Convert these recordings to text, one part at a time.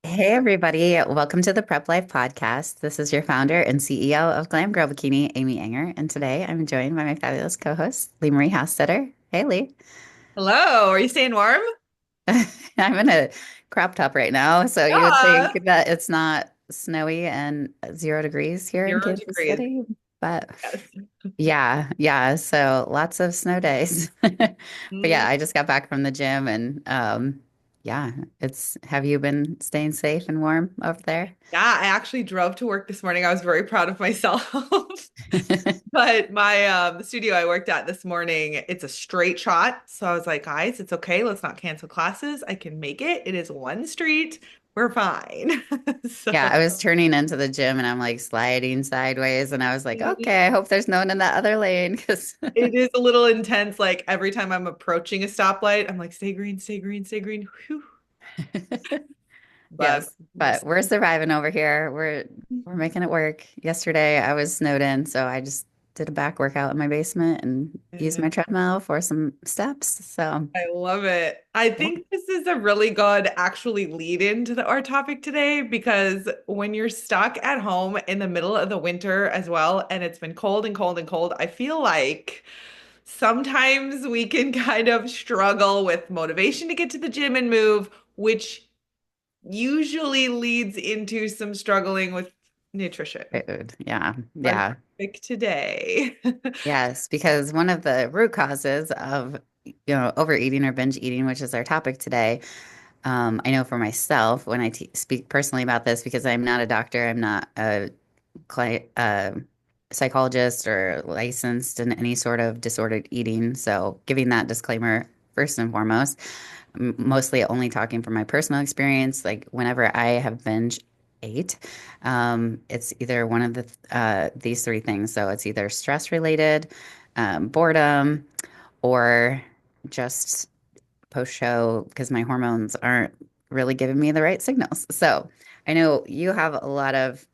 Hey, everybody. Welcome to the Prep Life Podcast. This is your founder and CEO of Glam Girl Bikini, Amy Enger. And today I'm joined by my fabulous co host, Lee Marie Hostetter. Hey, Lee. Hello, are you staying warm? I'm in a crop top right now. So you would think Yeah. that it's not snowy and 0 degrees here in Zero Kansas degrees. City. But Yes. yeah. So lots of snow days. But Mm. yeah, I just got back from the gym and yeah, have you been staying safe and warm over there? Yeah, I actually drove to work this morning. I was very proud of myself. But my the studio I worked at this morning, it's a straight shot. So I was like, guys, it's okay. Let's not cancel classes. I can make it. It is one street. We're fine. Yeah, So I was turning into the gym and I'm like sliding sideways and I was like, okay, I hope there's no one in that other lane because it is a little intense. Like every time I'm approaching a stoplight, I'm like, stay green, stay green, stay green. Whew. But yes, but we're surviving over here. We're making it work. Yesterday I was snowed in, so I just did a back workout in my basement and used my treadmill for some steps. So, I love it. I yeah. think this is a really good actually lead into our topic today because when you're stuck at home in the middle of the winter as well, and it's been cold and cold and cold, I feel like sometimes we can kind of struggle with motivation to get to the gym and move, which usually leads into some struggling with nutrition. Food. Yeah. Our Yeah. topic today. Yes, because one of the root causes of, overeating or binge eating, which is our topic today. I know for myself, when I t speak personally about this, because I'm not a doctor, I'm not a psychologist or licensed in any sort of disordered eating. So, giving that disclaimer first and foremost, I'm mostly only talking from my personal experience. Like, whenever I have binge ate, it's either one of these three things. So, it's either stress related, boredom, or just post show because my hormones aren't really giving me the right signals. So I know you have a lot of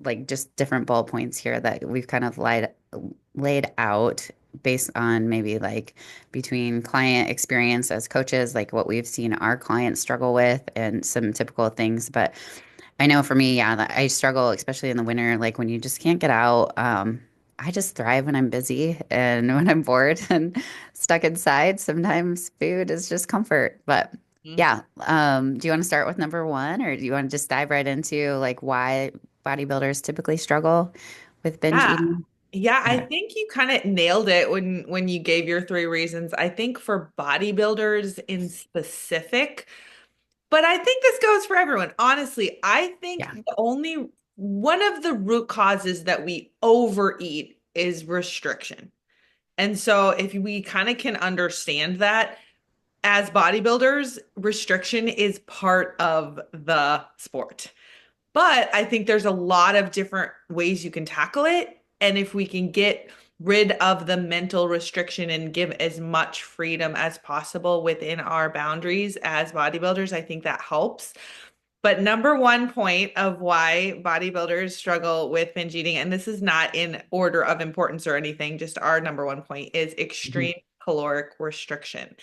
like just different bullet points here that we've kind of laid out based on maybe like between client experience as coaches, like what we've seen our clients struggle with and some typical things. But I know for me, yeah, that I struggle, especially in the winter, like when you just can't get out. I just thrive when I'm busy and when I'm bored and stuck inside. Sometimes food is just comfort. But yeah, do you want to start with number one, or do you want to just dive right into like why bodybuilders typically struggle with binge Yeah. eating? Yeah, I Okay. think you kind of nailed it when you gave your three reasons. I think for bodybuilders in specific, but I think this goes for everyone. Honestly, I think Yeah. the only one of the root causes that we overeat is restriction. And so if we kind of can understand that as bodybuilders, restriction is part of the sport. But I think there's a lot of different ways you can tackle it. And if we can get rid of the mental restriction and give as much freedom as possible within our boundaries as bodybuilders, I think that helps. But number one point of why bodybuilders struggle with binge eating, and this is not in order of importance or anything, just our number one point is Mhm. extreme caloric restriction.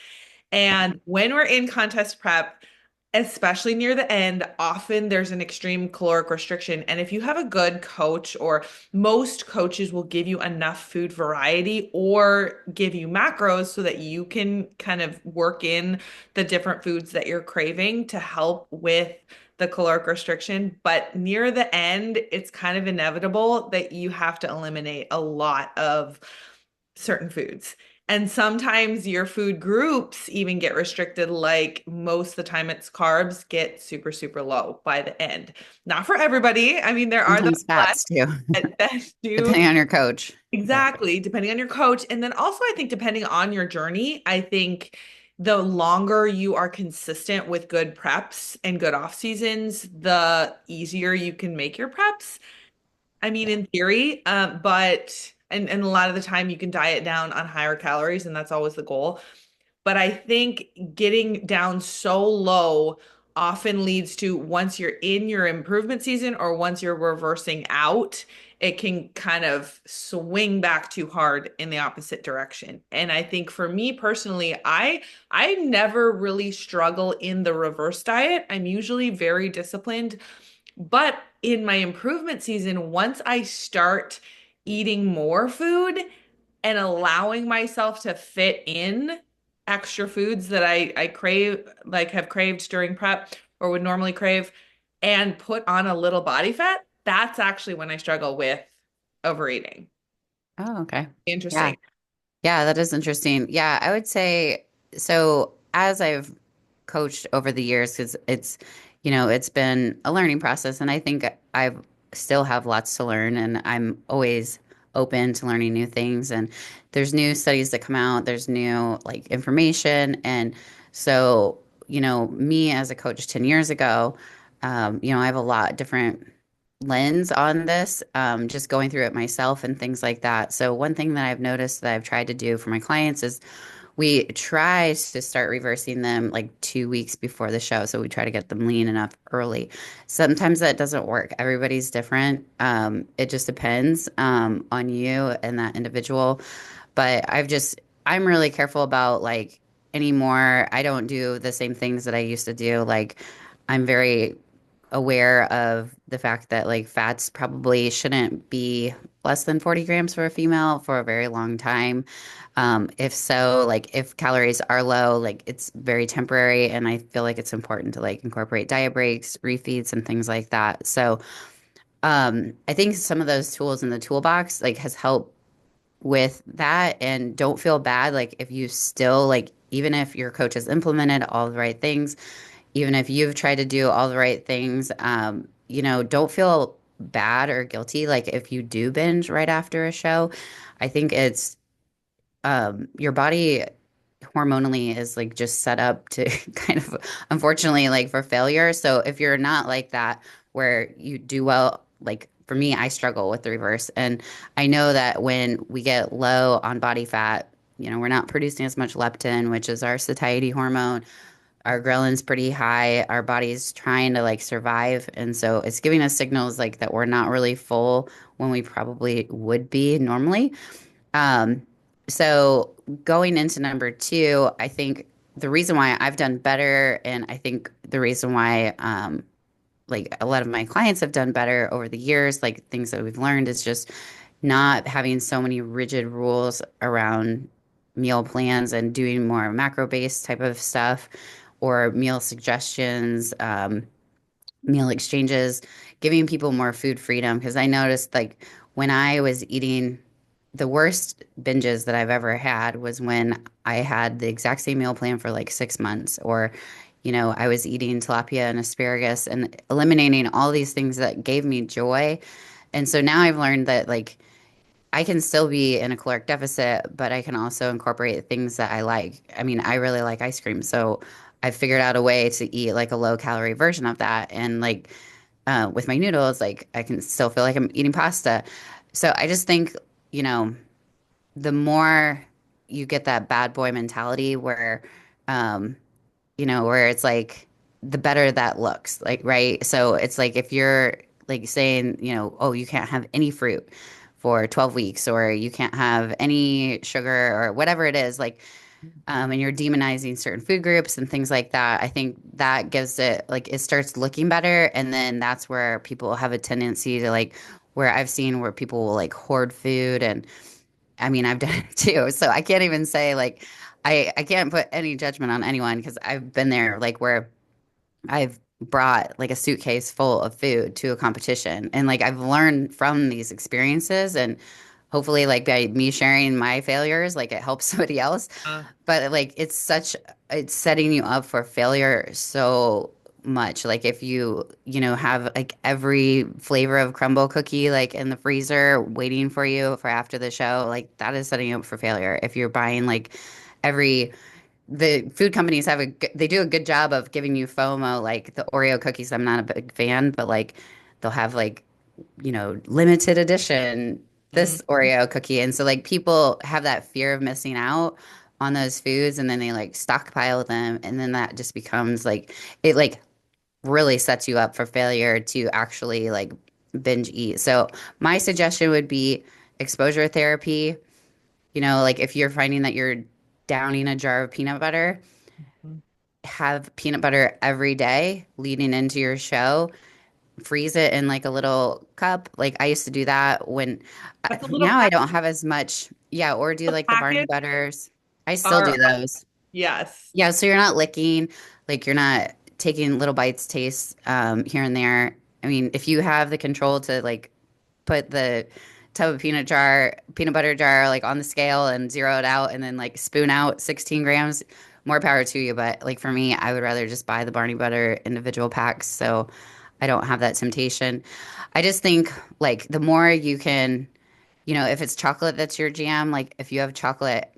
Yeah. And when we're in contest prep, especially near the end, often there's an extreme caloric restriction. And if you have a good coach, or most coaches will give you enough food variety or give you macros so that you can kind of work in the different foods that you're craving to help with the caloric restriction. But near the end, it's kind of inevitable that you have to eliminate a lot of certain foods. And sometimes your food groups even get restricted, like most of the time it's carbs get super, super low by the end. Not for everybody. I mean, there are those Sometimes fats too, that do depending on your coach. But exactly, depending on your coach. And then also, I think depending on your journey, I think the longer you are consistent with good preps and good off seasons, the easier you can make your preps. I mean, yeah. in theory, but and a lot of the time you can diet down on higher calories, and that's always the goal. But I think getting down so low often leads to once you're in your improvement season or once you're reversing out, it can kind of swing back too hard in the opposite direction. And I think for me personally, I never really struggle in the reverse diet. I'm usually very disciplined, but in my improvement season, once I start eating more food and allowing myself to fit in extra foods that I crave, like have craved during prep or would normally crave, and put on a little body fat, that's actually when I struggle with overeating. Oh, okay. Yeah. Interesting. Yeah, that is interesting. Yeah, I would say so as I've coached over the years, because it's been a learning process, and I think I still have lots to learn, and I'm always open to learning new things. And there's new studies that come out, there's new like information. And so, me as a coach 10 years ago, I have a lot different lens on this, just going through it myself and things like that. So one thing that I've noticed that I've tried to do for my clients is we try to start reversing them like 2 weeks before the show. So we try to get them lean enough early. Sometimes that doesn't work. Everybody's different. It just depends on you and that individual. But I'm really careful about like anymore. I don't do the same things that I used to do. Like I'm very aware of the fact that like fats probably shouldn't be less than 40 grams for a female for a very long time. If so, like if calories are low, like it's very temporary, and I feel like it's important to like incorporate diet breaks, refeeds, and things like that. So, I think some of those tools in the toolbox like has helped with that, and don't feel bad like if you still like even if your coach has implemented all the right things, even if you've tried to do all the right things, don't feel bad or guilty like if you do binge right after a show. I think it's your body hormonally is like just set up to kind of unfortunately like for failure. So if you're not like that where you do well, like for me, I struggle with the reverse. And I know that when we get low on body fat, we're not producing as much leptin, which is our satiety hormone. Our ghrelin's pretty high. Our body's trying to like survive. And so it's giving us signals like that we're not really full when we probably would be normally. Um, so going into number two, I think the reason why I've done better, and I think the reason why like a lot of my clients have done better over the years, like things that we've learned is just not having so many rigid rules around meal plans and doing more macro-based type of stuff or meal suggestions. Meal exchanges, giving people more food freedom. Because I noticed like when I was eating, the worst binges that I've ever had was when I had the exact same meal plan for like 6 months, or, I was eating tilapia and asparagus and eliminating all these things that gave me joy. And so now I've learned that like I can still be in a caloric deficit, but I can also incorporate things that I like. I mean, I really like ice cream, so I figured out a way to eat like a low calorie version of that. And like with my noodles, like I can still feel like I'm eating pasta. So I just think, you know, the more you get that bad boy mentality where, um, where it's like the better that looks, like, right? So it's like if you're like saying, oh, you can't have any fruit for 12 weeks, or you can't have any sugar or whatever it is, like, and you're demonizing certain food groups and things like that. I think that gives it like it starts looking better. And then that's where people have a tendency to like, where I've seen where people will like hoard food. And I mean, I've done it too. So I can't even say like, I can't put any judgment on anyone because I've been there like where I've brought like a suitcase full of food to a competition. And like I've learned from these experiences, and hopefully like by me sharing my failures, like it helps somebody else. Uh, But like it's setting you up for failure so much. Like if have like every flavor of crumble cookie like in the freezer waiting for you for after the show, like that is setting you up for failure. If you're buying like every the food companies they do a good job of giving you FOMO, like the Oreo cookies. I'm not a big fan, but like they'll have like, limited edition mhm. this Oreo cookie. And so like people have that fear of missing out on those foods, and then they like stockpile them, and then that just becomes like it like really sets you up for failure to actually like binge eat. So my suggestion would be exposure therapy. Like if you're finding that you're downing a jar of peanut butter, Mhm. have peanut butter every day leading into your show. Freeze it in like a little cup. Like I used to do that That's a little now I pack, don't have as much. Yeah, or do the like the Barney packets Butters. I still are, do those. yes. Yeah, so you're not licking, like you're not taking little bites, taste here and there. I mean, if you have the control to like put the tub of peanut butter jar like on the scale and zero it out and then like spoon out 16 grams, more power to you. But like for me, I would rather just buy the Barney Butter individual packs so I don't have that temptation. I just think like the more you can, if it's chocolate that's your jam, like if you have chocolate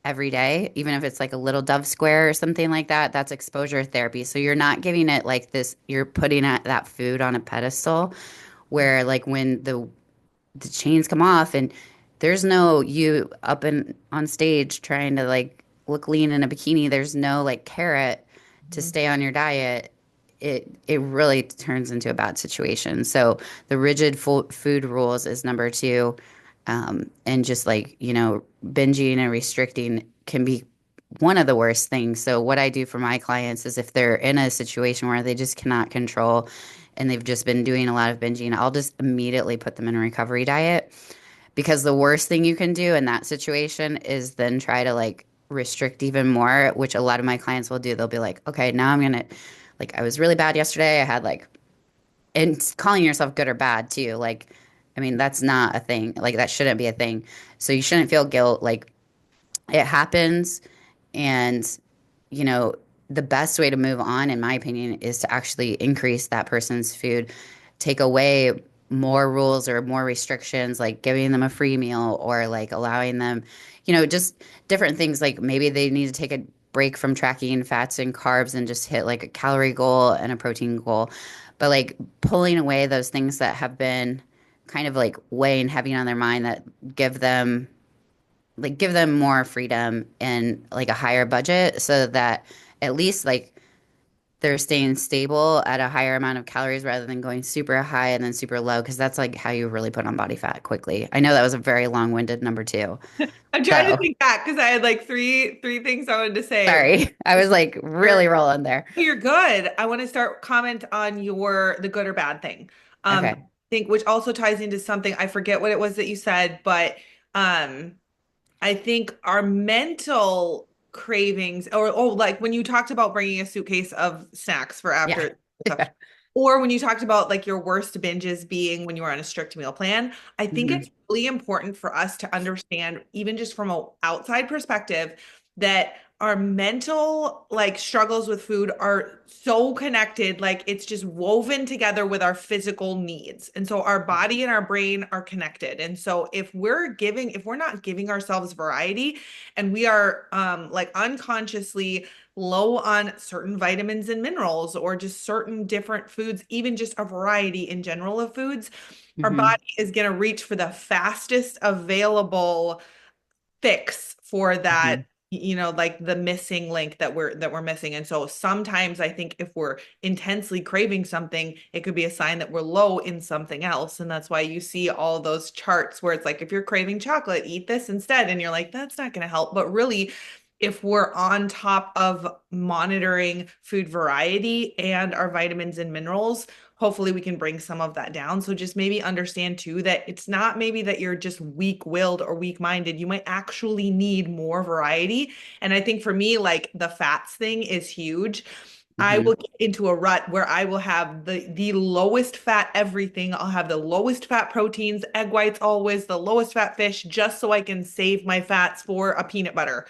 every day, even if it's like a little Dove square or something like that, that's exposure therapy. So you're not giving it like this, you're putting that food on a pedestal where like when the chains come off and there's no you up and on stage trying to like look lean in a bikini, there's no like carrot to Mhm. stay on your diet. It really turns into a bad situation. So the rigid food rules is number two. And just like, binging and restricting can be one of the worst things. So what I do for my clients is if they're in a situation where they just cannot control and they've just been doing a lot of binging, I'll just immediately put them in a recovery diet because the worst thing you can do in that situation is then try to like restrict even more, which a lot of my clients will do. They'll be like, okay, now I'm gonna like I was really bad yesterday. I had like and calling yourself good or bad too. Like, I mean, that's not a thing. Like that shouldn't be a thing. So you shouldn't feel guilt. Like it happens and you know, the best way to move on, in my opinion, is to actually increase that person's food, take away more rules or more restrictions, like giving them a free meal or like allowing them, just different things. Like maybe they need to take a break from tracking fats and carbs and just hit like a calorie goal and a protein goal. But like pulling away those things that have been kind of like weighing heavy on their mind that give them give them more freedom and like a higher budget so that at least like they're staying stable at a higher amount of calories rather than going super high and then super low because that's like how you really put on body fat quickly. I know that was a very long-winded number two. I'm trying to So think back because I had like three things I wanted to say. sorry. I was like really rolling there. You're good. I want to start comment on the good or bad thing. I Okay. think which also ties into something I forget what it was that you said, but um I think our mental cravings, or oh, like when you talked about bringing a suitcase of snacks for Yeah. after stuff, Yeah. or when you talked about like your worst binges being when you were on a strict meal plan, I think Hmm. it's really important for us to understand, even just from an outside perspective, that our mental like struggles with food are so connected, like it's just woven together with our physical needs. And so our body and our brain are connected. And so if we're not giving ourselves variety and we are like unconsciously low on certain vitamins and minerals or just certain different foods, even just a variety in general of foods, our Hmm. body is going to reach for the fastest available fix for that, Hmm. like the missing link that we're missing. And so sometimes I think if we're intensely craving something, it could be a sign that we're low in something else. And that's why you see all those charts where it's like, if you're craving chocolate, eat this instead. And you're like, that's not going to help. But really, if we're on top of monitoring food variety and our vitamins and minerals, hopefully we can bring some of that down. So just maybe understand too that it's not maybe that you're just weak-willed or weak-minded. You might actually need more variety. And I think for me, like the fats thing is huge. I Hmm. will get into a rut where I will have the lowest fat everything. I'll have the lowest fat proteins, egg whites always, the lowest fat fish, just so I can save my fats for a peanut butter.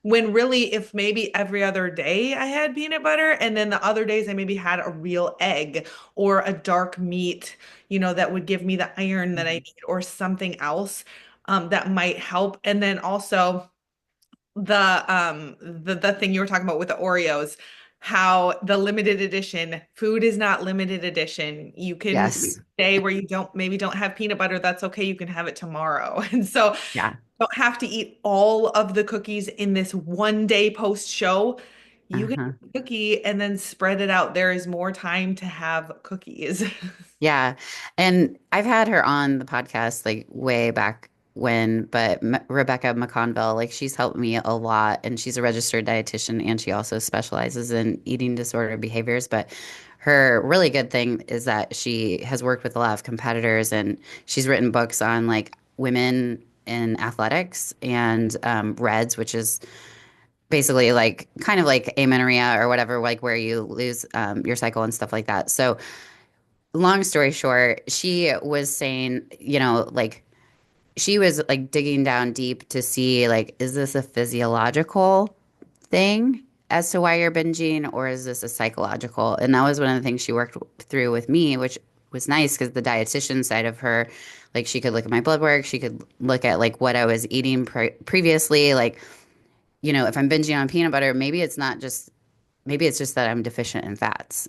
When really, if maybe every other day I had peanut butter, and then the other days I maybe had a real egg or a dark meat, that would give me the iron that I Hmm. need or something else that might help. And then also the thing you were talking about with the Oreos, how the limited edition food is not limited edition. You can Yes. day where you don't have peanut butter, that's okay. You can have it tomorrow. And so Yeah. don't have to eat all of the cookies in this one day post show. You can Uh-huh. eat a cookie and then spread it out. There is more time to have cookies. Yeah. And I've had her on the podcast like way back when, but Rebecca McConville, like she's helped me a lot and she's a registered dietitian and she also specializes in eating disorder behaviors. But her really good thing is that she has worked with a lot of competitors and she's written books on like women in athletics and REDS, which is basically like kind of like amenorrhea or whatever, like where you lose your cycle and stuff like that. So long story short, she was saying, like she was like digging down deep to see like, is this a physiological thing as to why you're binging, or is this a psychological? And that was one of the things she worked through with me, which was nice because the dietitian side of her, like she could look at my blood work, she could look at like what I was eating previously, like if I'm binging on peanut butter, maybe it's just that I'm deficient in fats.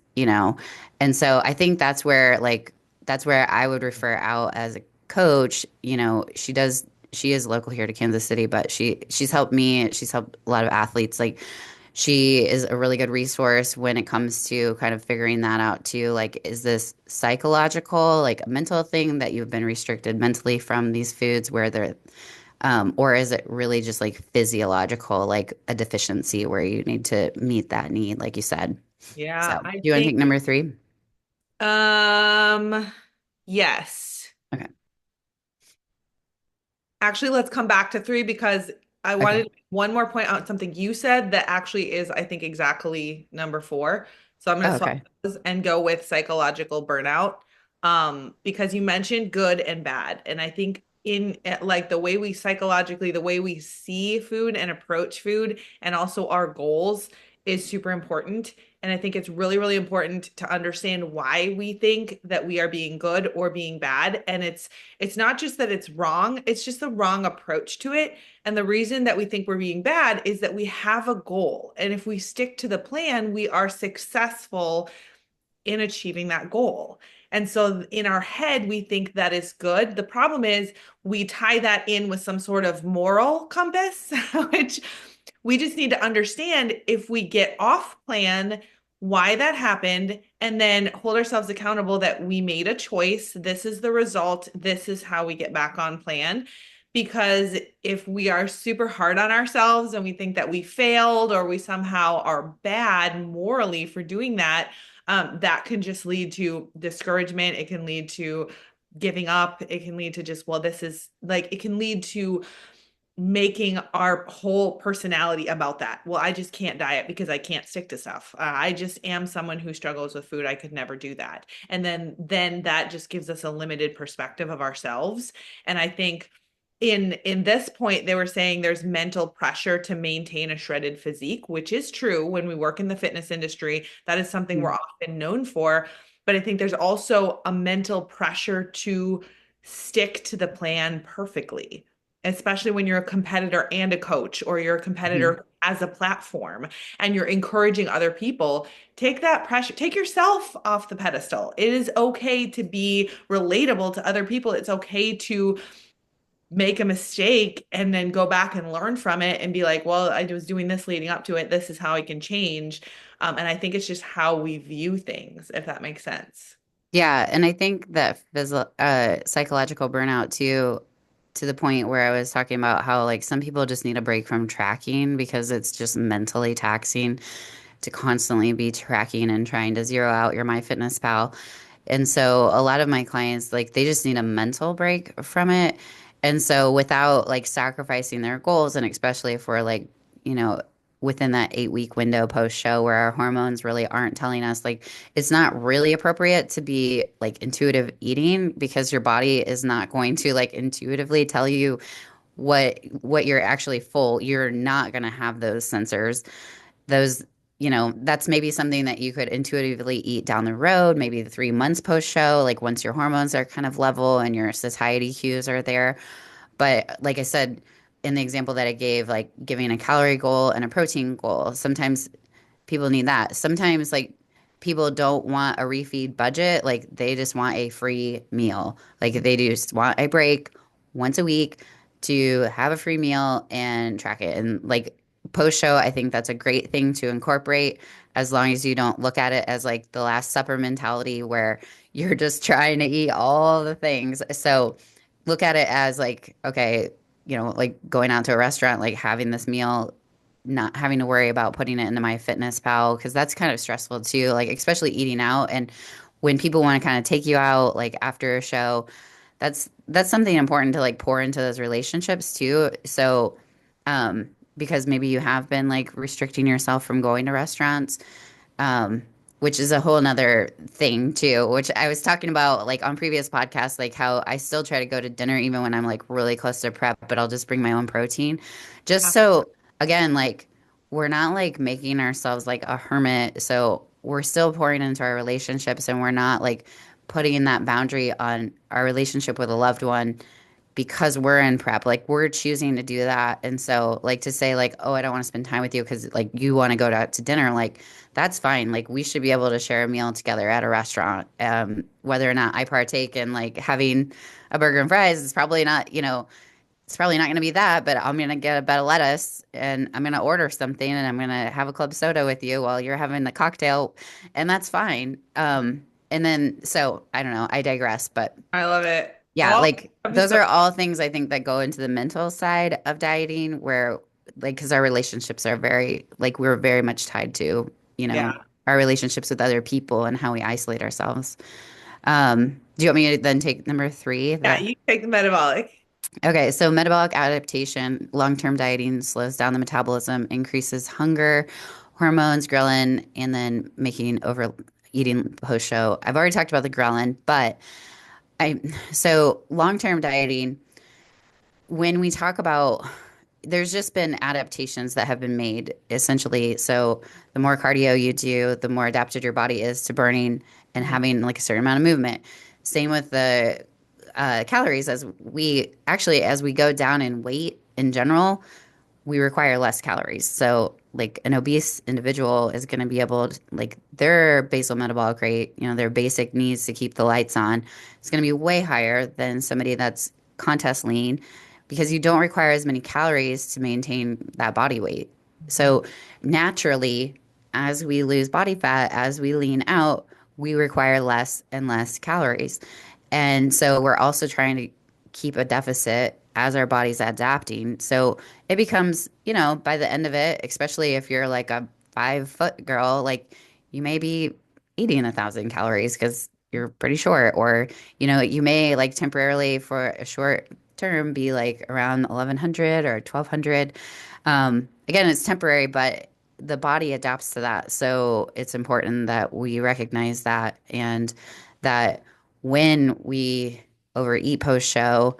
And so I think that's where I would refer out as a coach. She is local here to Kansas City, but she's helped me, she's helped a lot of athletes. Like she is a really good resource when it comes to kind of figuring that out too. Like, is this psychological, like a mental thing that you've been restricted mentally from these foods where they're or is it really just like physiological, like a deficiency where you need to meet that need, like you said? So, Yeah, do I you want to think take number three? um yes. Okay. Actually, let's come back to three because I wanted Okay. to make one more point out something you said that actually is, I think, exactly number four. So I'm going Oh, to swap okay. those and go with psychological burnout. Because you mentioned good and bad. And I think in like the way we psychologically, the way we see food and approach food and also our goals is super important. And I think it's really, really important to understand why we think that we are being good or being bad. And it's not just that it's wrong, it's just the wrong approach to it. And the reason that we think we're being bad is that we have a goal. And if we stick to the plan, we are successful in achieving that goal. And so in our head, we think that is good. The problem is we tie that in with some sort of moral compass, which we just need to understand if we get off plan, why that happened, and then hold ourselves accountable that we made a choice. This is the result. This is how we get back on plan. Because if we are super hard on ourselves and we think that we failed or we somehow are bad morally for doing that, that can just lead to discouragement. It can lead to giving up. It can lead to just, well, this is like, it can lead to making our whole personality about that. Well, I just can't diet because I can't stick to stuff. I just am someone who struggles with food. I could never do that. And then that just gives us a limited perspective of ourselves. And I think in this point they were saying there's mental pressure to maintain a shredded physique, which is true. When we work in the fitness industry, that is something we're Mm. often known for. But I think there's also a mental pressure to stick to the plan perfectly, especially when you're a competitor and a coach, or you're a Mhm. competitor as a platform and you're encouraging other people. Take that pressure, take yourself off the pedestal. It is okay to be relatable to other people. It's okay to make a mistake and then go back and learn from it and be like, well, I was doing this leading up to it. This is how I can change. And I think it's just how we view things, if that makes sense. Yeah, and I think that psychological burnout too, to the point where I was talking about how like some people just need a break from tracking because it's just mentally taxing to constantly be tracking and trying to zero out your MyFitnessPal. And so a lot of my clients, like, they just need a mental break from it. And so without like sacrificing their goals, and especially if we're like, you know, within that 8 week window post show where our hormones really aren't telling us, like, it's not really appropriate to be like intuitive eating because your body is not going to like intuitively tell you what you're actually full. You're not going to have those sensors those, that's maybe something that you could intuitively eat down the road, maybe the 3 months post show, like once your hormones are kind of level and your satiety cues are there. But like I said, in the example that I gave, like giving a calorie goal and a protein goal, sometimes people need that. Sometimes, like, people don't want a refeed budget, like, they just want a free meal. Like, they just want a break once a week to have a free meal and track it. And, like, post show, I think that's a great thing to incorporate as long as you don't look at it as like the Last Supper mentality where you're just trying to eat all the things. So look at it as like, okay, like going out to a restaurant, like having this meal, not having to worry about putting it into my fitness pal because that's kind of stressful too, like especially eating out. And when people want to kind of take you out like after a show, that's something important to like pour into those relationships too. So, because maybe you have been like restricting yourself from going to restaurants, um, which is a whole nother thing too, which I was talking about like on previous podcasts, like how I still try to go to dinner even when I'm like really close to prep, but I'll just bring my own protein. Just so again, like we're not like making ourselves like a hermit. So we're still pouring into our relationships and we're not like putting that boundary on our relationship with a loved one because we're in prep, like we're choosing to do that. And so like to say like, oh, I don't want to spend time with you because like you want to go out to dinner, like that's fine. Like we should be able to share a meal together at a restaurant. Whether or not I partake in like having a burger and fries, it's probably not going to be that, but I'm going to get a bed of lettuce and I'm going to order something and I'm going to have a club soda with you while you're having the cocktail, and that's fine. And then so I don't know, I digress, but I love it. yeah, All like those episode. are all things I think that go into the mental side of dieting where like because our relationships are very like we're very much tied to, Yeah. our relationships with other people and how we isolate ourselves. Do you want me to then take number three? Yeah, you take the metabolic. Okay, so metabolic adaptation, long-term dieting slows down the metabolism, increases hunger, hormones, ghrelin, and then making overeating post-show. I've already talked about the ghrelin, but I so long-term dieting, when we talk about there's just been adaptations that have been made essentially. So the more cardio you do, the more adapted your body is to burning and Mhm. having like a certain amount of movement. Same with the calories as we go down in weight in general, we require less calories. So, like an obese individual is going to be able to, like, their basal metabolic rate, their basic needs to keep the lights on, is going to be way higher than somebody that's contest lean because you don't require as many calories to maintain that body weight. So, naturally, as we lose body fat, as we lean out, we require less and less calories. And so, we're also trying to keep a deficit as our body's adapting. So, it becomes, by the end of it, especially if you're like a 5 foot girl, like you may be eating 1,000 calories because you're pretty short, or, you may like temporarily for a short term be like around 1,100 or 1,200. Again, it's temporary, but the body adapts to that. So it's important that we recognize that and that when we overeat post show,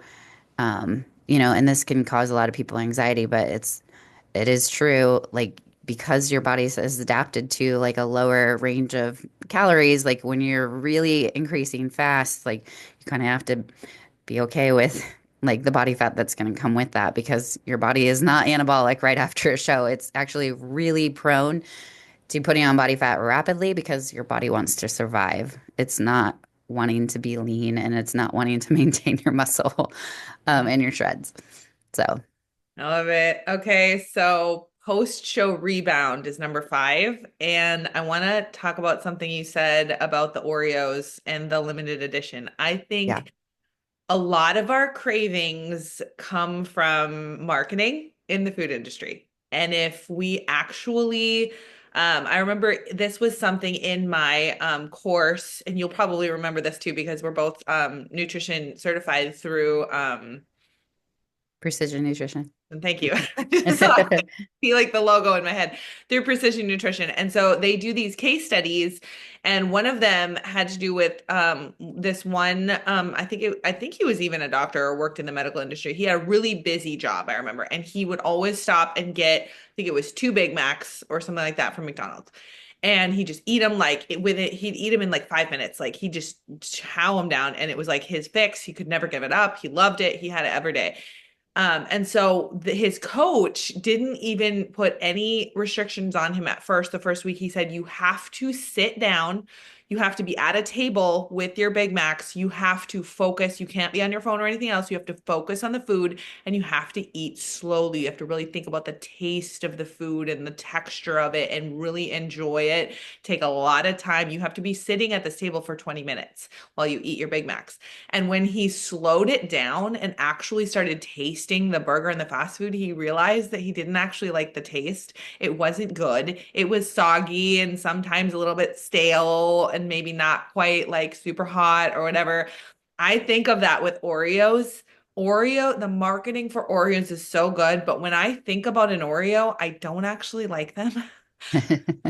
and this can cause a lot of people anxiety, but it is true, like because your body is adapted to like a lower range of calories, like when you're really increasing fast, like you kind of have to be okay with like the body fat that's going to come with that because your body is not anabolic right after a show. It's actually really prone to putting on body fat rapidly because your body wants to survive. It's not wanting to be lean and it's not wanting to maintain your muscle and your shreds. So, I love it. Okay, so post-show rebound is number 5, and I want to talk about something you said about the Oreos and the limited edition. I yeah, think a lot of our cravings come from marketing in the food industry. And if we actually, I remember this was something in my course, and you'll probably remember this too because we're both nutrition certified through precision nutrition. and thank you. So I see like the logo in my head through Precision Nutrition. And so they do these case studies, and one of them had to do with this one. I think he was even a doctor or worked in the medical industry. He had a really busy job, I remember, and he would always stop and get, I think it was 2 Big Macs or something like that from McDonald's. And he just eat them like with it, he'd eat them in like 5 minutes. Like he just chow them down, and it was like his fix. He could never give it up. He loved it. He had it every day. And so his coach didn't even put any restrictions on him at first. The first week, he said, you have to sit down. You have to be at a table with your Big Macs. You have to focus. You can't be on your phone or anything else. You have to focus on the food and you have to eat slowly. You have to really think about the taste of the food and the texture of it and really enjoy it. Take a lot of time. You have to be sitting at this table for 20 minutes while you eat your Big Macs. And when he slowed it down and actually started tasting the burger and the fast food, he realized that he didn't actually like the taste. It wasn't good. It was soggy and sometimes a little bit stale and maybe not quite like super hot or whatever. I think of that with Oreos. The marketing for Oreos is so good, but when I think about an Oreo, I don't actually like them.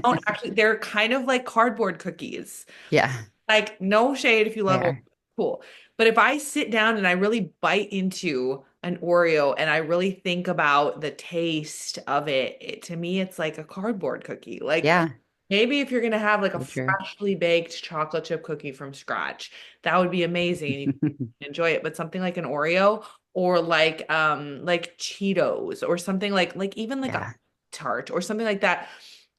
Don't actually, they're kind of like cardboard cookies. Yeah, Like, no shade if you they love Oreo, are. cool. But if I sit down and I really bite into an Oreo and I really think about the taste of it, to me, it's like a cardboard cookie. Like, Yeah, maybe if you're gonna have like a so true. freshly baked chocolate chip cookie from scratch, that would be amazing and you can enjoy it. But something like an Oreo or like Cheetos or something like even like a Yeah, tart or something like that.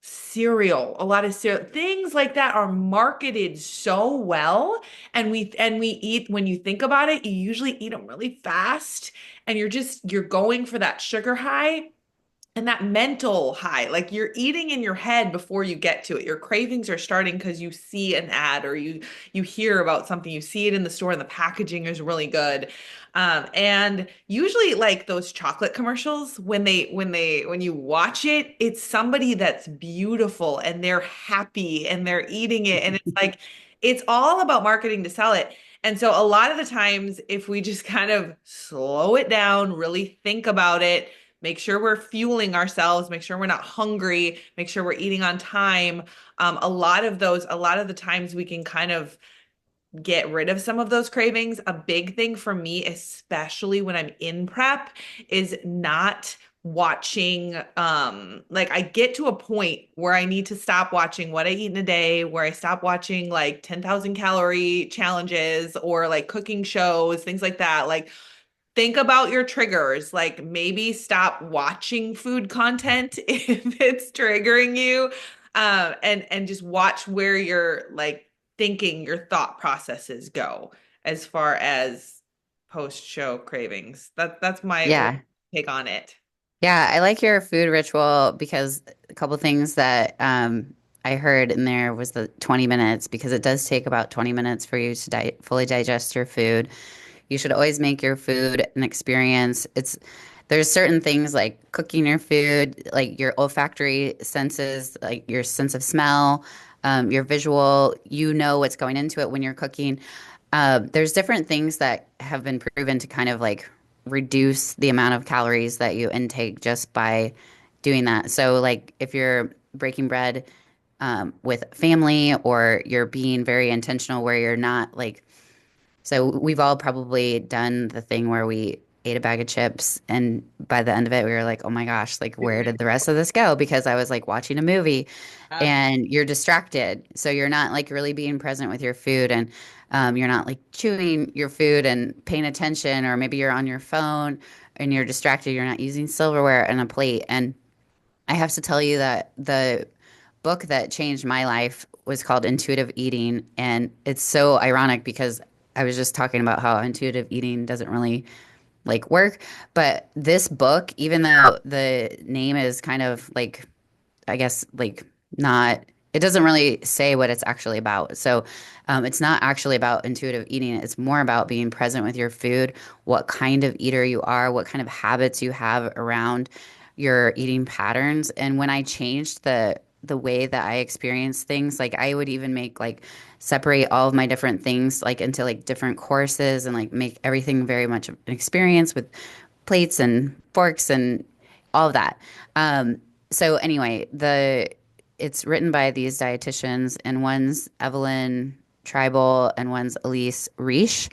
Cereal, a lot of cereal, things like that are marketed so well. And we eat, when you think about it, you usually eat them really fast and you're going for that sugar high and that mental high, like you're eating in your head before you get to it. Your cravings are starting because you see an ad or you hear about something, you see it in the store and the packaging is really good. And usually like those chocolate commercials, when you watch it, it's somebody that's beautiful and they're happy and they're eating it. And it's like it's all about marketing to sell it. And so a lot of the times, if we just kind of slow it down, really think about it, make sure we're fueling ourselves, make sure we're not hungry, make sure we're eating on time. A lot of the times we can kind of get rid of some of those cravings. A big thing for me, especially when I'm in prep, is not watching like I get to a point where I need to stop watching what I eat in a day, where I stop watching like 10,000 calorie challenges or like cooking shows, things like that. Like think about your triggers. Like maybe stop watching food content if it's triggering you. And just watch where your like thinking, your thought processes go as far as post-show cravings. That's my overall yeah. take on it. Yeah, I like your food ritual because a couple things that I heard in there was the 20 minutes because it does take about 20 minutes for you to fully digest your food. You should always make your food an experience. There's certain things like cooking your food, like your olfactory senses, like your sense of smell, your visual, you know what's going into it when you're cooking. There's different things that have been proven to kind of like reduce the amount of calories that you intake just by doing that. So, like if you're breaking bread with family or you're being very intentional where you're not like, so we've all probably done the thing where we ate a bag of chips and by the end of it we were like, oh my gosh, like where did the rest of this go? Because I was like watching a movie Uh, and you're distracted. So you're not like really being present with your food and you're not like chewing your food and paying attention, or maybe you're on your phone and you're distracted. You're not using silverware and a plate. And I have to tell you that the book that changed my life was called Intuitive Eating. And it's so ironic because I was just talking about how intuitive eating doesn't really like work. But this book, even though the name is kind of like I guess like not it doesn't really say what it's actually about. So it's not actually about intuitive eating. It's more about being present with your food, what kind of eater you are, what kind of habits you have around your eating patterns. And when I changed the way that I experience things, like I would even make like separate all of my different things like into like different courses and like make everything very much an experience with plates and forks and all of that. So anyway, the it's written by these dietitians, and one's Evelyn Tribal and one's Elise Reich,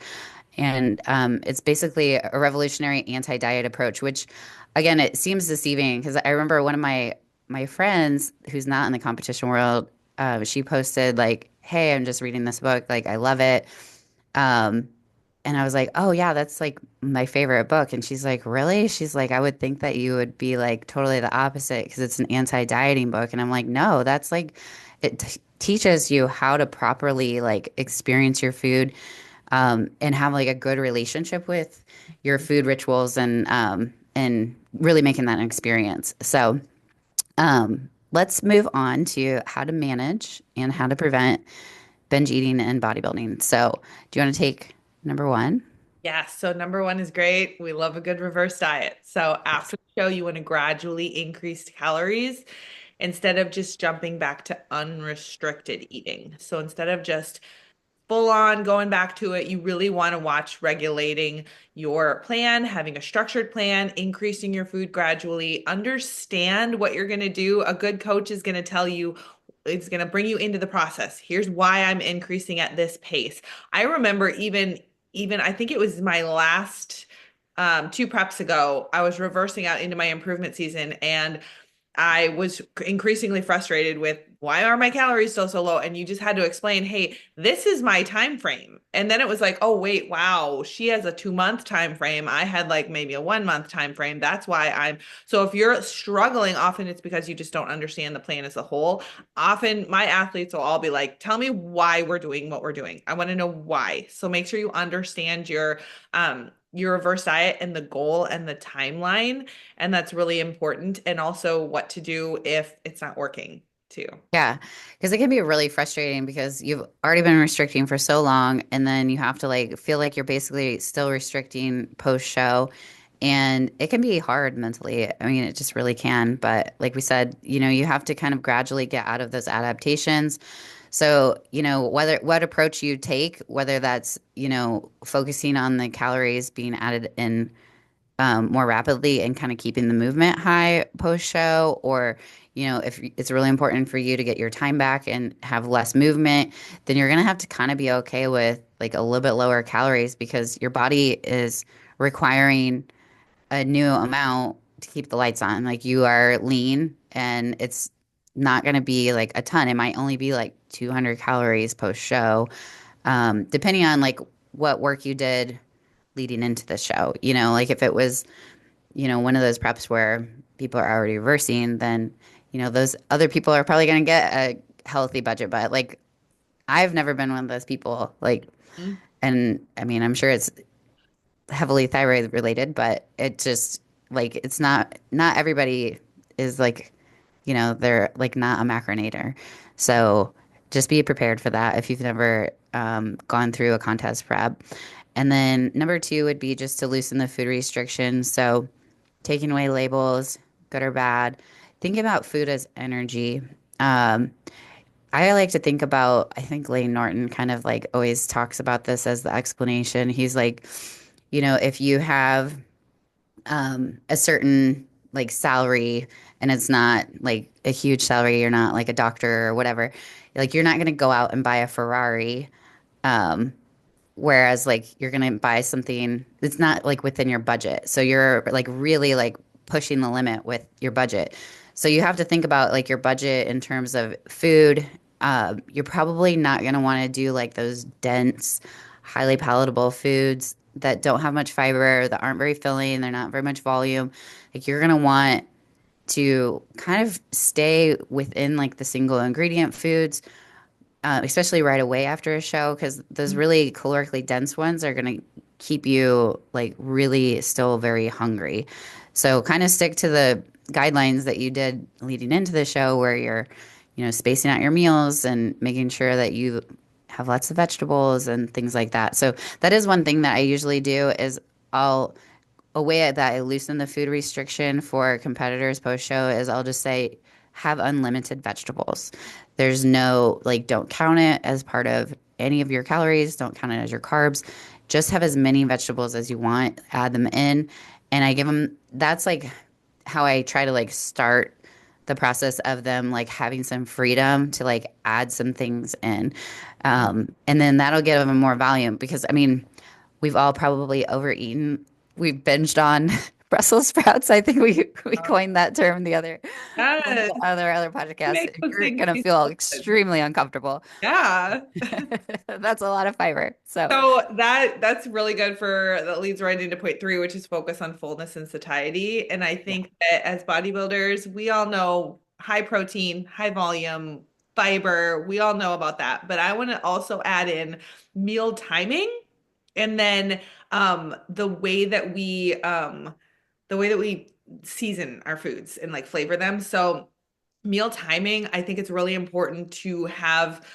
and it's basically a revolutionary anti-diet approach. Which, again, it seems deceiving because I remember one of my friends who's not in the competition world, she posted like, "Hey, I'm just reading this book. Like, I love it." Um, and I was like, oh, yeah, that's like my favorite book. And she's like, really? She's like, I would think that you would be like totally the opposite because it's an anti-dieting book. And I'm like, no, that's like it. teaches you how to properly like experience your food, and have like a good relationship with your food rituals, and really making that an experience. So let's move on to how to manage and how to prevent binge eating and bodybuilding. So do you want to take number one? Yeah, so number one is great. We love a good reverse diet. So Yes. after the show, you want to gradually increase calories instead of just jumping back to unrestricted eating. So instead of just full on going back to it, you really want to watch regulating your plan, having a structured plan, increasing your food gradually, understand what you're going to do. A good coach is going to tell you, it's going to bring you into the process. Here's why I'm increasing at this pace. I remember even I think it was my last two preps ago, I was reversing out into my improvement season and I was increasingly frustrated with why are my calories still so low? And you just had to explain, hey, this is my time frame. And then it was like, oh wait, wow, she has a 2 month time frame. I had like maybe a 1 month time frame. That's why I'm so if you're struggling, often it's because you just don't understand the plan as a whole. Often my athletes will all be like, tell me why we're doing what we're doing. I want to know why. So make sure you understand your reverse diet and the goal and the timeline, and that's really important. And also what to do if it's not working too. Yeah, because it can be really frustrating because you've already been restricting for so long, and then you have to like feel like you're basically still restricting post show, and it can be hard mentally. I mean, it just really can. But like we said, you have to kind of gradually get out of those adaptations. So, whether what approach you take, whether that's, focusing on the calories being added in more rapidly and kind of keeping the movement high post show, or if it's really important for you to get your time back and have less movement, then you're going to have to kind of be okay with like a little bit lower calories because your body is requiring a new amount to keep the lights on. Like you are lean and it's not going to be like a ton. It might only be like 200 calories post show, depending on like what work you did leading into the show. Like if it was, one of those preps where people are already reversing, then, those other people are probably going to get a healthy budget. But like, I've never been one of those people. Like, Mhm. and I mean, I'm sure it's heavily thyroid related, but it just like, it's not everybody is like, they're like not a macronator. So just be prepared for that if you've never gone through a contest prep. And then number two would be just to loosen the food restrictions. So, taking away labels, good or bad. Thinking about food as energy. Um, I like to think about, I think Lane Norton kind of like always talks about this as the explanation. He's like, if you have a certain like salary and it's not like a huge salary, you're not like a doctor or whatever, like you're not going to go out and buy a Ferrari. Um, Whereas like you're gonna buy something that's not like within your budget. So you're like really like pushing the limit with your budget. So you have to think about like your budget in terms of food. You're probably not gonna want to do like those dense, highly palatable foods that don't have much fiber, that aren't very filling, they're not very much volume. Like you're gonna want to kind of stay within like the single ingredient foods, especially right away after a show, because those really calorically dense ones are going to keep you like really still very hungry. So kind of stick to the guidelines that you did leading into the show where you're, spacing out your meals and making sure that you have lots of vegetables and things like that. So that is one thing that I usually do is I'll a way that I loosen the food restriction for competitors post show is I'll just say have unlimited vegetables. There's no like don't count it as part of any of your calories, don't count it as your carbs. Just have as many vegetables as you want, add them in, and I give them that's like how I try to like start the process of them like having some freedom to like add some things in. And then that'll give them more volume because I mean, we've all probably overeaten. We've binged on Brussels sprouts. I think we coined that term the other one of Yes, the other it podcasts. makes And those you're things gonna taste feel so good. extremely uncomfortable. Yeah. That's a lot of fiber. So So that's really good that leads right into point three, which is focus on fullness and satiety. And I yeah, think that as bodybuilders, we all know high protein, high volume, fiber. We all know about that. But I want to also add in meal timing and then the way that we season our foods and like flavor them. So meal timing, I think it's really important to have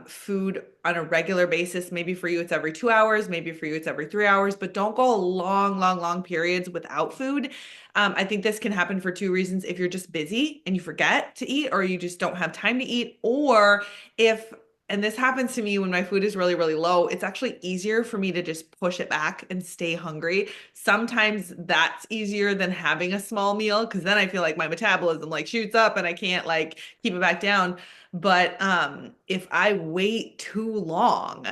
food on a regular basis. Maybe for you, it's every 2 hours. Maybe for you, it's every 3 hours, but don't go long, long, long periods without food. I think this can happen for two reasons. If you're just busy and you forget to eat, or you just don't have time to eat, or if and this happens to me when my food is really, really low. It's actually easier for me to just push it back and stay hungry. Sometimes that's easier than having a small meal because then I feel like my metabolism like shoots up and I can't like keep it back down. But if I wait too long,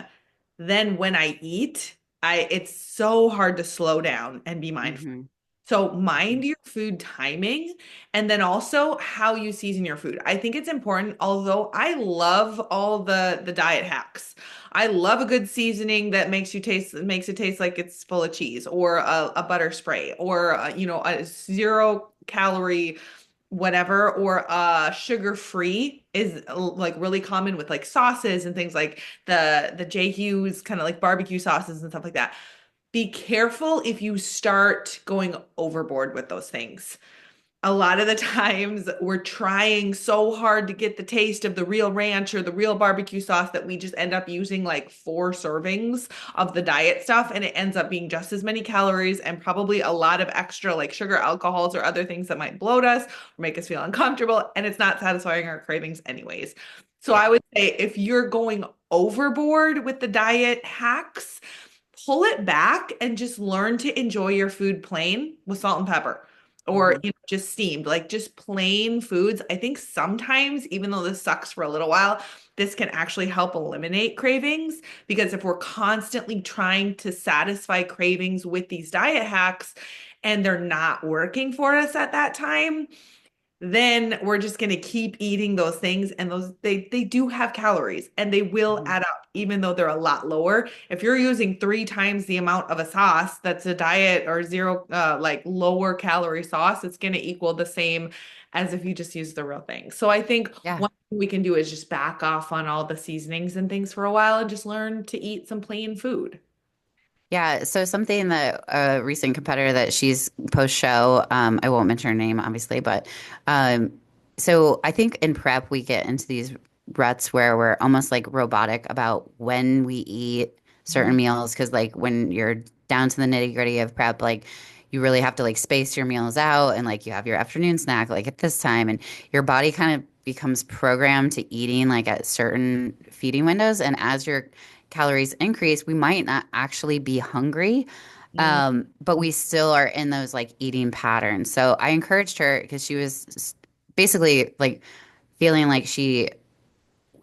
then when I eat, I it's so hard to slow down and be mindful. Hmm. So mind your food timing and then also how you season your food. I think it's important, although I love all the diet hacks. I love a good seasoning that makes it taste like it's full of cheese or a butter spray or a 0 calorie whatever or sugar free is like really common with like sauces and things like the J Hughes kind of like barbecue sauces and stuff like that. Be careful if you start going overboard with those things. A lot of the times we're trying so hard to get the taste of the real ranch or the real barbecue sauce that we just end up using like 4 servings of the diet stuff and it ends up being just as many calories and probably a lot of extra like sugar alcohols or other things that might bloat us or make us feel uncomfortable and it's not satisfying our cravings anyways. So Yeah. I would say if you're going overboard with the diet hacks, pull it back and just learn to enjoy your food plain with salt and pepper or Hmm. just steamed, like just plain foods. I think sometimes, even though this sucks for a little while, this can actually help eliminate cravings because if we're constantly trying to satisfy cravings with these diet hacks and they're not working for us at that time, then we're just going to keep eating those things and those they do have calories and they will Hmm. add up even though they're a lot lower. If you're using 3 times the amount of a sauce that's a diet or zero like lower calorie sauce, it's going to equal the same as if you just use the real thing. So I think Yeah. one thing we can do is just back off on all the seasonings and things for a while and just learn to eat some plain food. Yeah, so something that a recent competitor that she's post show, I won't mention her name, obviously, but um, so I think in prep we get into these ruts where we're almost like robotic about when we eat certain Mhm. meals because like when you're down to the nitty gritty of prep, like you really have to like space your meals out and like you have your afternoon snack like at this time and your body kind of becomes programmed to eating like at certain feeding windows and as your calories increase, we might not actually be hungry, Mm, but we still are in those like eating patterns. So I encouraged her because she was basically like feeling like she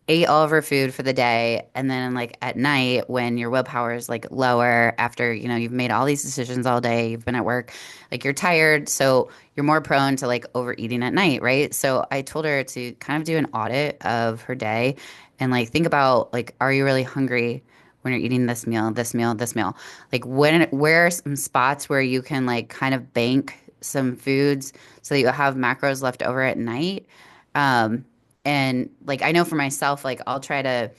ate all of her food for the day and then like at night when your willpower is like lower after you've made all these decisions all day, you've been at work, like you're tired, so you're more prone to like overeating at night, right? So I told her to kind of do an audit of her day and like think about like, are you really hungry when you're eating this meal, this meal, this meal? Like where are some spots where you can like kind of bank some foods so that you have macros left over at night? um and like I know for myself, like I'll try to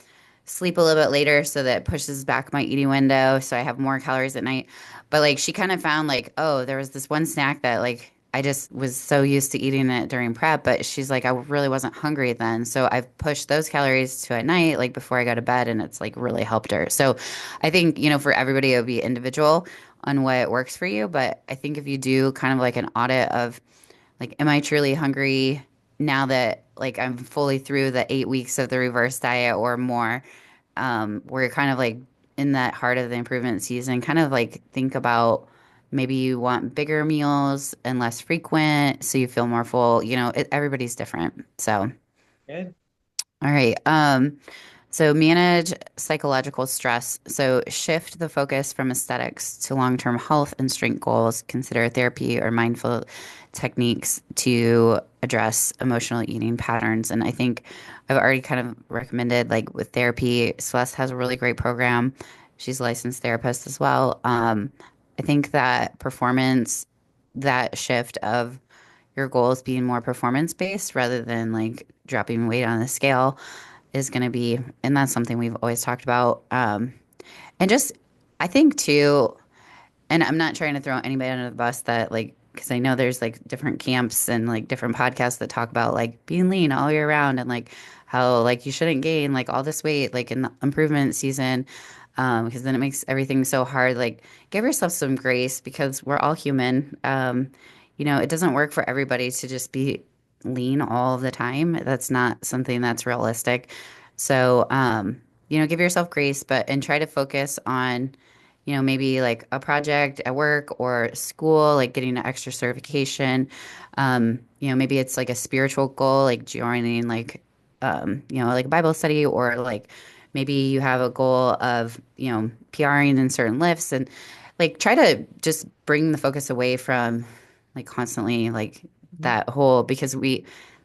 sleep a little bit later so that it pushes back my eating window so I have more calories at night. But like she kind of found like, oh, there was this one snack that like I just was so used to eating it during prep, but she's like, I really wasn't hungry then. So I've pushed those calories to at night, like before I go to bed, and it's like really helped her. So I think, for everybody, it would be individual on what works for you. But I think if you do kind of like an audit of like, am I truly hungry now that like I'm fully through the 8 weeks of the reverse diet or more? Where you're kind of like in that heart of the improvement season, kind of like think about maybe you want bigger meals and less frequent so you feel more full. Everybody's different. So, good. all right. So manage psychological stress. So shift the focus from aesthetics to long-term health and strength goals. Consider therapy or mindful techniques to address emotional eating patterns. And I think I've already kind of recommended like with therapy, Celeste has a really great program. She's a licensed therapist as well. I think that that shift of your goals being more performance based rather than like dropping weight on the scale is going to be, and that's something we've always talked about. And just, I think too, and I'm not trying to throw anybody under the bus that like, because I know there's like different camps and like different podcasts that talk about like being lean all year round and like how like you shouldn't gain like all this weight like in the improvement season, because then it makes everything so hard. Like, give yourself some grace because we're all human. It doesn't work for everybody to just be lean all of the time. That's not something that's realistic. So, give yourself grace, but and try to focus on maybe like a project at work or school, like getting an extra certification. Maybe it's like a spiritual goal, like joining like a Bible study, or like maybe you have a goal of, PRing in certain lifts, and like try to just bring the focus away from like constantly like that whole, because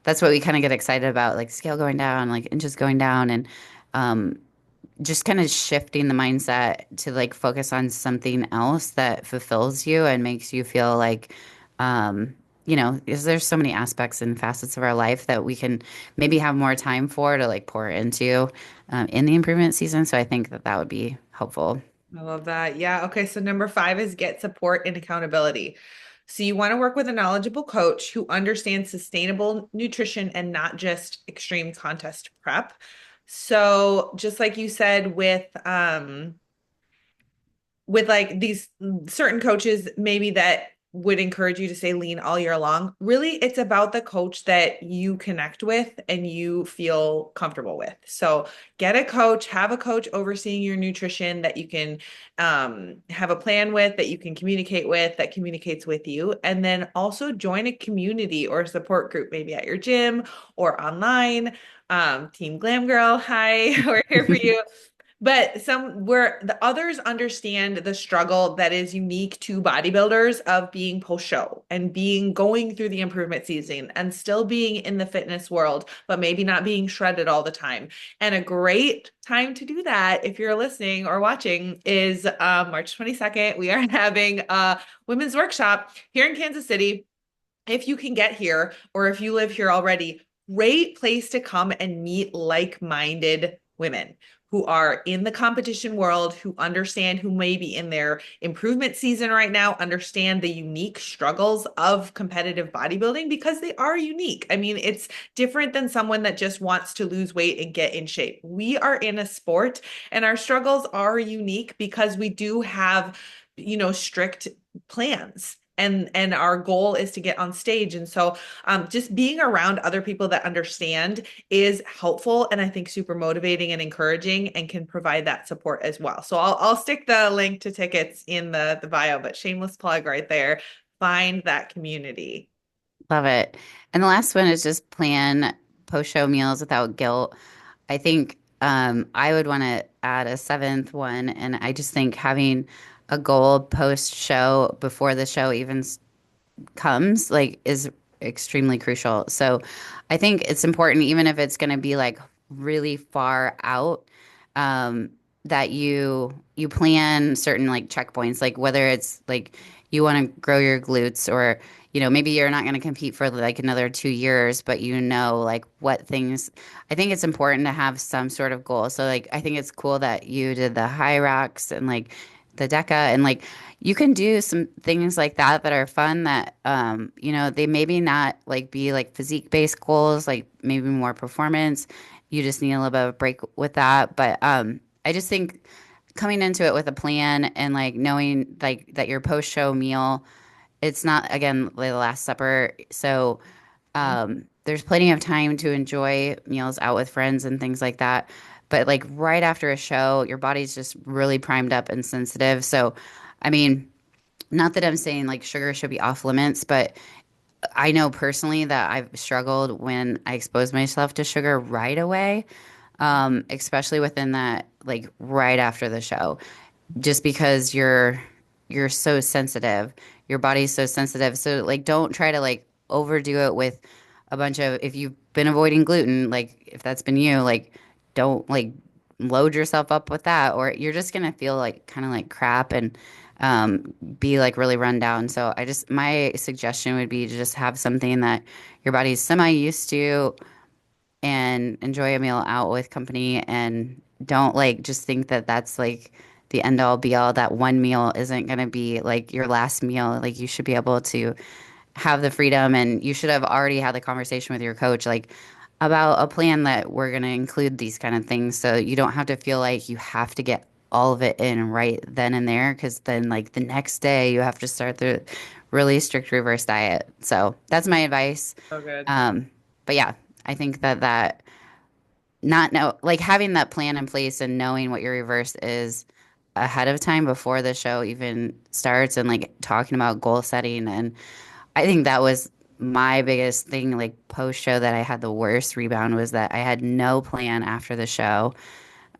that's what we kind of get excited about, like scale going down, like inches going down, and um, just kind of shifting the mindset to like focus on something else that fulfills you and makes you feel like, because there's so many aspects and facets of our life that we can maybe have more time for to like pour into in the improvement season. So I think that that would be helpful. I love that. Yeah. Okay. So number five is get support and accountability. So you want to work with a knowledgeable coach who understands sustainable nutrition and not just extreme contest prep. So just like you said with like these certain coaches maybe that would encourage you to stay lean all year long. Really, it's about the coach that you connect with and you feel comfortable with. So get a coach, have a coach overseeing your nutrition that you can have a plan with, that you can communicate with, that communicates with you. And then also join a community or a support group, maybe at your gym or online. Team Glam Girl, hi, we're here for you. But some where the others understand the struggle that is unique to bodybuilders of being post show and being going through the improvement season and still being in the fitness world, but maybe not being shredded all the time. And a great time to do that, if you're listening or watching, is March 22nd. We are having a women's workshop here in Kansas City. If you can get here, or if you live here already, great place to come and meet like-minded women who are in the competition world, who understand, who may be in their improvement season right now, understand the unique struggles of competitive bodybuilding because they are unique. I mean, it's different than someone that just wants to lose weight and get in shape. We are in a sport and our struggles are unique because we do have, strict plans and our goal is to get on stage. And so just being around other people that understand is helpful and I think super motivating and encouraging and can provide that support as well. So I'll stick the link to tickets in the bio, but shameless plug right there. Find that community. Love it. And the last one is just plan post-show meals without guilt. I think I would want to add a seventh one, and I just think having a goal post-show before the show even comes like is extremely crucial. So I think it's important, even if it's going to be like really far out, um, that you plan certain like checkpoints, like whether it's like you want to grow your glutes, or maybe you're not going to compete for like another 2 years, but like what things. I think it's important to have some sort of goal. So like I think it's cool that you did the high rocks and like the deca, and like you can do some things like that that are fun, that they maybe not like be like physique based goals, like maybe more performance. You just need a little bit of a break with that. But I just think coming into it with a plan and like knowing like that your post show meal, it's not again like the last supper. So there's plenty of time to enjoy meals out with friends and things like that. But like right after a show, your body's just really primed up and sensitive. So, I mean, not that I'm saying like sugar should be off limits, but I know personally that I've struggled when I expose myself to sugar right away, especially within that, like right after the show, just because you're so sensitive. Your body's so sensitive. So like don't try to like overdo it with a bunch of, if you've been avoiding gluten, like if that's been you, like don't like load yourself up with that, or you're just gonna feel like kind of like crap and be like really run down. So my suggestion would be to just have something that your body's semi used to, and enjoy a meal out with company, and don't like just think that that's like the end all be all. That one meal isn't going to be like your last meal. Like you should be able to have the freedom, and you should have already had the conversation with your coach like about a plan that we're going to include these kind of things, so you don't have to feel like you have to get all of it in right then and there, because then like the next day you have to start the really strict reverse diet. So that's my advice. So good. um, but yeah, I think that not know like having that plan in place and knowing what your reverse is ahead of time before the show even starts, and like talking about goal setting. And I think that was my biggest thing, like post show, that I had the worst rebound was that I had no plan after the show.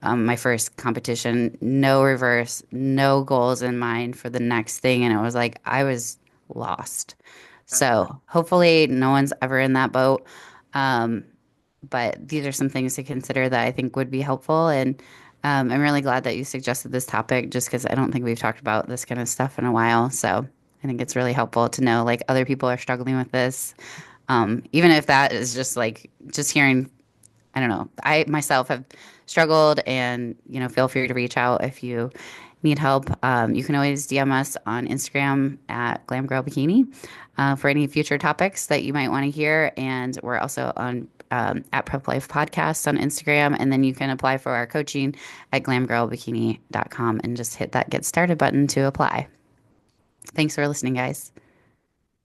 My first competition, no reverse, no goals in mind for the next thing. And it was like I was lost. So hopefully no one's ever in that boat. Um, but these are some things to consider that I think would be helpful. And I'm really glad that you suggested this topic, just because I don't think we've talked about this kind of stuff in a while. So I think it's really helpful to know like other people are struggling with this. Even if that is just like just hearing, I don't know, I myself have struggled, and feel free to reach out if you need help. You can always DM us on Instagram at Glam Girl Bikini for any future topics that you might want to hear. And we're also on at Prep Life Podcast on Instagram. And then you can apply for our coaching at glamgirlbikini.com and just hit that get started button to apply. Thanks for listening, guys.